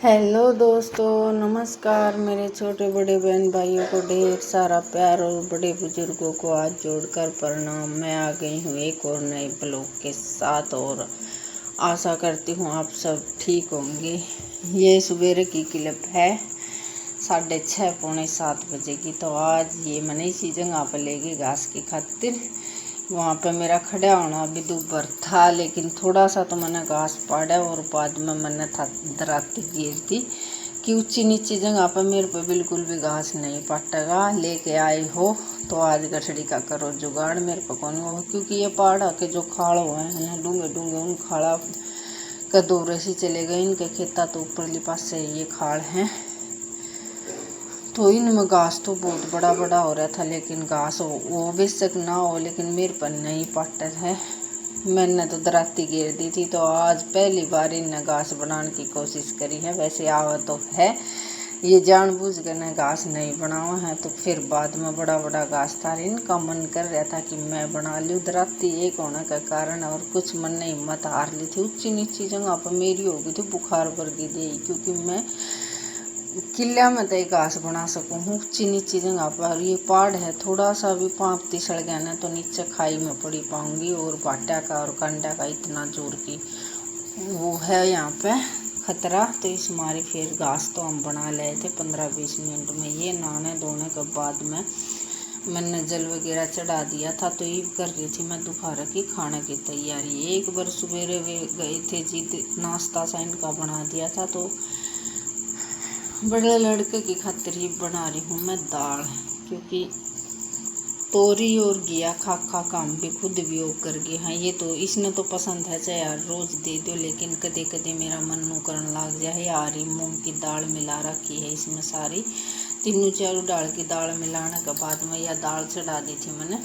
Hello दोस्तों, नमस्कार। मेरे छोटे बड़े बहन भाइयों को ढेर सारा प्यार और बड़े बुजुर्गों को हाथ जोड़कर प्रणाम। मैं आ गई हूँ एक और नए ब्लॉग के साथ और आशा करती हूँ आप सब ठीक होंगे। ये सवेरे की क्लिप है 6:30 पौने 7 बजे की। तो आज ये मैंने इसी जगह पर लेगी घास की खातिर। वहाँ पे मेरा खड़ा होना अभी दोपहर था, लेकिन थोड़ा सा तो मैंने घास पाड़ा और बाद में मैंने दराती गिर दी कि ऊंची नीची जगह पर मेरे पे बिल्कुल भी घास नहीं पाटेगा। लेके आई हो तो आज गठड़ी का करो जुगाड़, मेरे को कौन होगा, क्योंकि ये पहाड़ा के जो खाड़ हुए हैं डूंगे डूंगे, उन खाड़ा का दौरे से चले गए। इनके खेता तो ऊपरली पास से ये खाड़ हैं, तो इनमें घास तो बहुत बड़ा बड़ा हो रहा था, लेकिन घास वो बेशक ना हो, लेकिन मेरे पर नहीं पाटे है। मैंने तो दराती घेर दी थी, तो आज पहली बार इनने घास बनाने की कोशिश करी है। वैसे आवा तो है, ये जानबूझ कर ने घास नहीं बनावा है। तो फिर बाद में बड़ा बड़ा घास था, इनका मन कर रहा था कि मैं बना लूँ दराती। एक होने का कारण और कुछ मन ने हिम्मत हार ली थी। ऊंची नीची जगह पर मेरी हो गई थी बुखार वर्गी दी, क्योंकि मैं किला में तो घास बना सकूँ हूँ ऊंची नीची जगह पर। ये पहाड़ है, थोड़ा सा भी पाँव तिसड़ गया ना तो नीचे खाई में पड़ी पाऊंगी। और भाटा का और कंडा का इतना जोर की वो है यहाँ पे खतरा। तो इस मारी फिर घास तो हम बना लाए थे 15-20 मिनट में। ये नहाने धोने के बाद में मैंने जल वगैरह चढ़ा दिया था, तो ये कर रही थी मैं दोपहर की खाने की तैयारी। एक बार सवेरे वे गए थे जी, नाश्ता सा इनका बना दिया था। तो बड़े लड़के की खातिर ही बना रही हूँ मैं दाल, क्योंकि तोरी और घिया खा खा काम भी खुद भी हो कर गए हैं। ये तो इसने तो पसंद है चाहे यार रोज दे दो, लेकिन कदे कदे मेरा मन नू करन लग जाए। यार ही मूंग की दाल मिला रखी है इसमें सारी, तीनों चारों दाल की दाल मिलाने के बाद में यह दाल चढ़ा दी थी मैंने।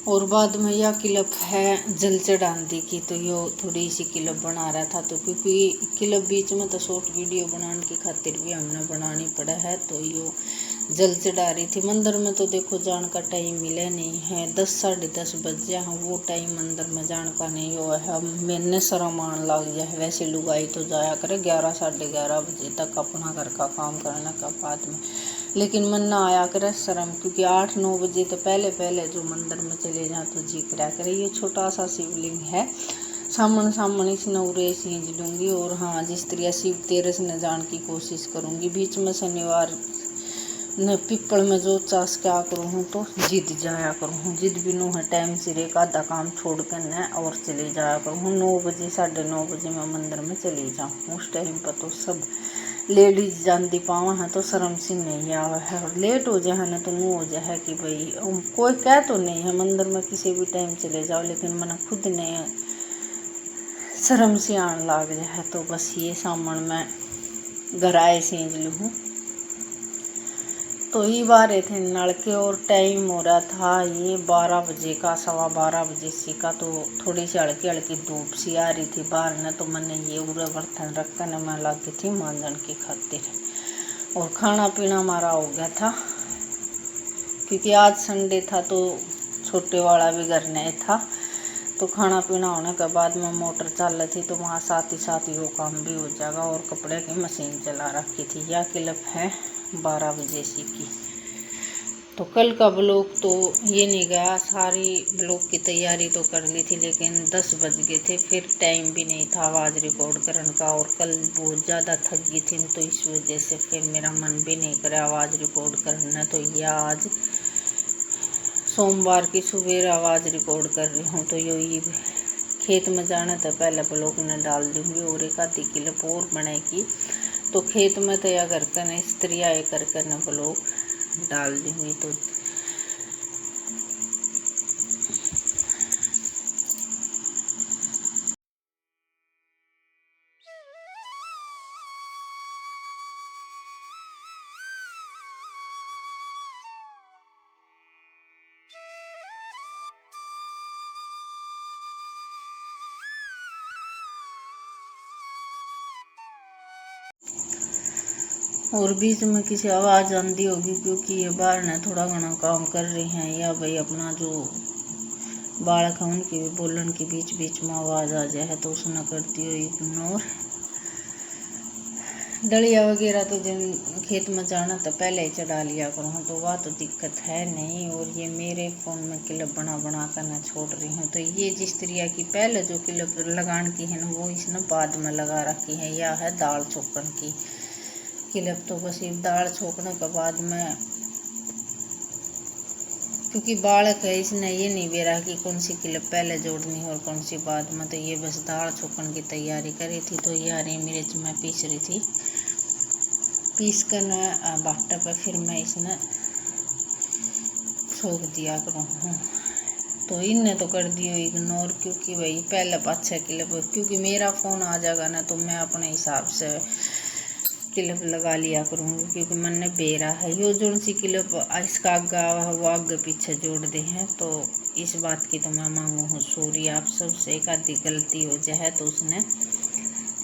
और बाद में यह क्लिप है जल चढ़ान दी की, तो यो थोड़ी सी क्लिप बना रहा था। तो क्योंकि क्लिप बीच में तो शॉर्ट वीडियो बनाने की खातिर भी हमने बनानी पड़ा है, तो यो जल चढ़ा रही थी। मंदिर में तो देखो जान का टाइम मिले नहीं है, 10-10:30 बज जाए हैं, वो टाइम मंदिर में जान का नहीं हुआ है। मैंने शर्म आने लग जाए। वैसे लुगाई तो जाया करे 11-11:30 बजे तक अपना घर का काम करने का बाद में, लेकिन मन ना आया करे शर्म, क्योंकि 8-9 बजे तो पहले पहले जो मंदिर में चले जाए तो जी करा करे। ये छोटा सा शिवलिंग है, सामने सामने इस नवरे सींच लूँगी। और हाँ, जिस तरह शिव तेरस न जाने की कोशिश करूँगी। बीच में शनिवार न पीपल में जो चास क्या करूँ तो जिद जाया करूँ, जिद भी नो है टाइम से एक आधा काम छोड़ कर न और चले जाया करूँ। 9 बजे 9:30 बजे मैं मंदिर में चली जाऊँ। उस टाइम पर तो सब लेडीज जानती पावा है, तो शर्म से नहीं आवा है। और लेट हो जाए ना तो नो हो जाए कि भाई कोई कह तो नहीं है मंदिर में किसी भी टाइम चले जाओ, लेकिन मैंने खुद ने शर्म से आने लग जाए। तो बस ये सामान मैं घर आए सींच लूँ। तो ही बारे थे नलके और टाइम हो रहा था ये 12 बजे का, 12:15 बजे से का। तो थोड़ी सी हल्की हल्की धूप सी आ रही थी बाहर न, तो मैंने ये उरा बर्तन रख कर मैं लगी थी मांजन की खातिर। और खाना पीना हमारा हो गया था, क्योंकि आज संडे था तो छोटे वाला भी घर नहीं था। तो खाना पीना होने के बाद में मोटर चल रही थी, तो वहाँ साथ ही वो काम भी हो जाएगा। और कपड़े की मशीन चला रखी थी। यह क्लिप है 12 बजे से की। तो कल का ब्लॉग तो ये नहीं गया, सारी ब्लॉग की तैयारी तो कर ली थी, लेकिन 10 बज गए थे, फिर टाइम भी नहीं था आवाज़ रिकॉर्ड करने का। और कल बहुत ज़्यादा थक गई थी, तो इस वजह से फिर मेरा मन भी नहीं करे आवाज़ रिकॉर्ड करना। तो यह आज सोमवार की सुबह आवाज़ रिकॉर्ड कर रही हूँ। तो यही खेत में जाना तो पहले ब्लॉग ने डाल दूँगी, और एक आधी क्लिप और बनाएगी। तो खेत में तो या घर कर स्त्रियाँ कर न ब्लॉग डाल दूँगी। तो और बीच में किसी आवाज़ आंदी होगी, क्योंकि ये बाहर ने थोड़ा घना काम कर रही हैं, या भाई अपना जो बालक है उनकी बोलन के बीच बीच में आवाज़ आ जाए तो उसने करती हो इग्नोर। डलिया वगैरह तो जिन खेत में जाना तो पहले ही चढ़ा लिया करूँ, तो वह तो दिक्कत है नहीं। और ये मेरे फ़ोन में क्लिप बना कर मैं छोड़ रही हूँ। तो ये जिस तरिया की पहले जो क्लिप लगान की है ना, वो इसने बाद में लगा रखी है। यह है दाल छोकन की क्लिप। तो बस ये दाल छोकने के बाद में, क्योंकि बालक है, इसने ये नहीं बेरा कि कौन सी क्लिप पहले जोड़नी है और कौन सी बाद में। तो ये बस दाल छोकन की तैयारी करी थी। तो ये हरी मिर्च मैं पीस रही थी, पीस कर न बाटा पर फिर मैं इसने छोक दिया करूँ। तो इनने तो कर दियो इग्नोर, क्योंकि भाई पहले पाछे क्लिप, क्योंकि मेरा फ़ोन आ जाएगा ना तो मैं अपने हिसाब से क्लिप लगा लिया करूँगी, क्योंकि मैंने बेरा है यो जोन सी क्लिप इसका आगा वो आगे पीछे जोड़ दे हैं। तो इस बात की तो मैं मांगू हूँ सॉरी आप सबसे। एक आधी गलती हो जाए तो उसने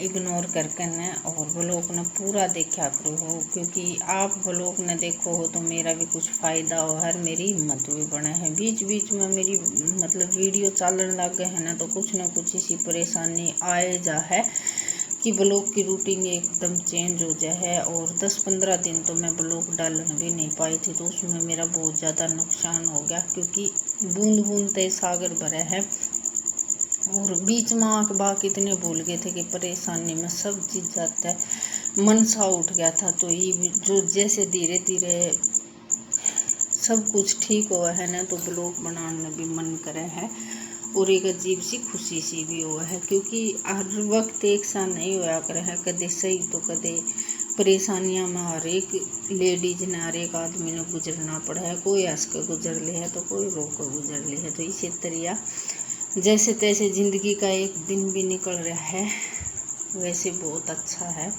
इग्नोर करके न और ब्लॉग ने पूरा देखा करो हो, क्योंकि आप ब्लॉग ने देखो हो तो मेरा भी कुछ फ़ायदा हो है, मेरी हिम्मत भी बने है। बीच बीच में मेरी मतलब वीडियो चलन लग गए हैं ना, तो कुछ ना कुछ इसी परेशानी आए जा है कि ब्लॉग की रूटीन एकदम चेंज हो जाए। और 10-15 दिन तो मैं ब्लॉग डालने भी नहीं पाई थी, तो उसमें मेरा बहुत ज़्यादा नुकसान हो गया, क्योंकि बूंद बूंद ते सागर भरे है। और बीच में आँख बाक इतने भूल गए थे कि परेशानी में सब चीज़ जाता है, मन सा उठ गया था। तो ये जो जैसे धीरे धीरे सब कुछ ठीक हुआ है ना, तो ब्लॉग बनाने भी मन करे है और एक अजीब सी खुशी सी भी हुआ है, क्योंकि हर वक्त एक सा नहीं होया करे है। कदे सही तो कदे परेशानियां में हर एक लेडीज ने, हर एक आदमी ने गुजरना पड़ा है। कोई हंस के गुजर ले है तो कोई रो कर गुजर ले है। तो इसी तरिया जैसे तैसे ज़िंदगी का एक दिन भी निकल रहा है, वैसे बहुत अच्छा है।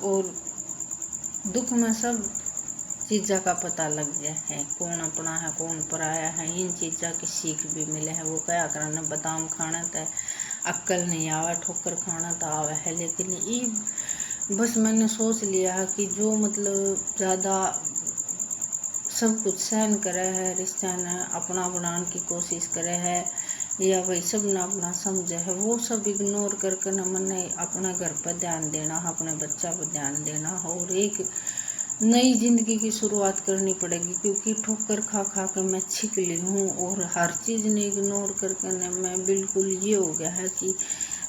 और दुख में सब चीज़ा का पता लग गया है, कौन अपना है कौन पराया है। इन चीज़ा की सीख भी मिले है। वो क्या करना, बादाम खाना तो अक्ल नहीं आवे, ठोकर खाना तो आवे है। लेकिन ये बस मैंने सोच लिया है कि जो मतलब ज़्यादा सब कुछ सहन करे है, रिश्ता ने अपना बनाने की कोशिश करे है, या भाई सब ना अपना समझे है, वो सब इग्नोर करके न मैंने अपने घर पर ध्यान देना, अपने बच्चा पर ध्यान देना और एक नई ज़िंदगी की शुरुआत करनी पड़ेगी। क्योंकि ठोकर खा खा के मैं छिक ली हूँ और हर चीज़ ने इग्नोर करके न मैं बिल्कुल ये हो गया है कि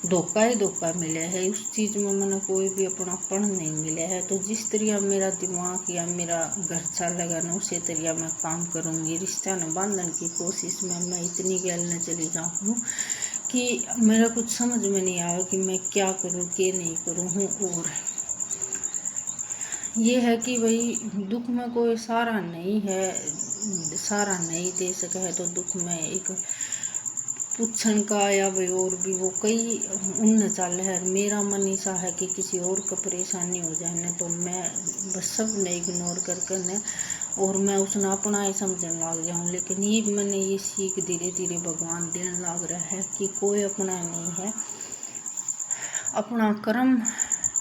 धोखा ही धोखा मिला है। उस चीज़ में मैंने कोई भी अपनापन नहीं मिला है। तो जिस तरिया मेरा दिमाग या मेरा घर चलेगा ना, उसी तरिया मैं काम करूँगी। रिश्ता न बांधने की कोशिश में मैं इतनी गैल न चली जाऊँ कि मेरा कुछ समझ में नहीं आया कि मैं क्या करूँ क्या नहीं करूँ हूँ। और ये है कि भाई दुख में कोई सहारा नहीं है, सहारा नहीं दे सका है। तो दुख में एक पूछन का या भाई और भी वो कई उन चल है। मेरा मन ऐसा है कि किसी और को परेशानी हो जाए ना, तो मैं बस सब ने इग्नोर करके न और मैं उसने अपना ही समझने लग जाऊँ। लेकिन ये मैंने ये सीख धीरे धीरे भगवान देने लग रहा है कि कोई अपना नहीं है, अपना कर्म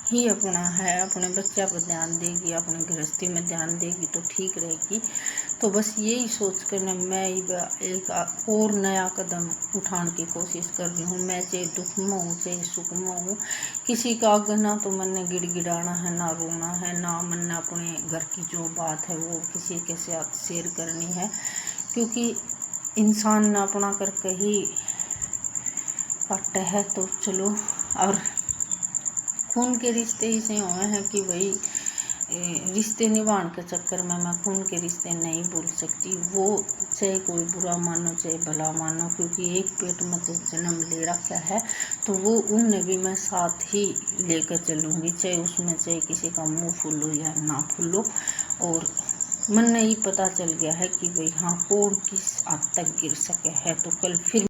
ही अपना है। अपने बच्चा पर ध्यान देगी, अपने गृहस्थी में ध्यान देगी तो ठीक रहेगी। तो बस यही सोच कर न मैं एक और नया कदम उठाने की कोशिश कर रही हूँ। मैं चाहे दुख में हूँ चाहे सुख में हूँ, किसी का आगे ना तो मैंने गिड़गिड़ाना है, ना रोना है, ना मैंने अपने घर की जो बात है वो किसी के साथ शेयर करनी है। क्योंकि इंसान ने अपना करके ही काटा है। तो चलो, और खून के रिश्ते ही से हुए हैं कि भाई रिश्ते निभाने के चक्कर में मैं खून के रिश्ते नहीं भूल सकती। वो चाहे कोई बुरा मानो चाहे भला मानो, क्योंकि एक पेट में तो जन्म ले रखा है। तो वो उनने भी मैं साथ ही लेकर चलूँगी, चाहे उसमें चाहे किसी का मुंह फूलो या ना फूलो। और मन ने ही पता चल गया है कि भाई हाँ कौन किस हद तक गिर सके है। तो कल फिर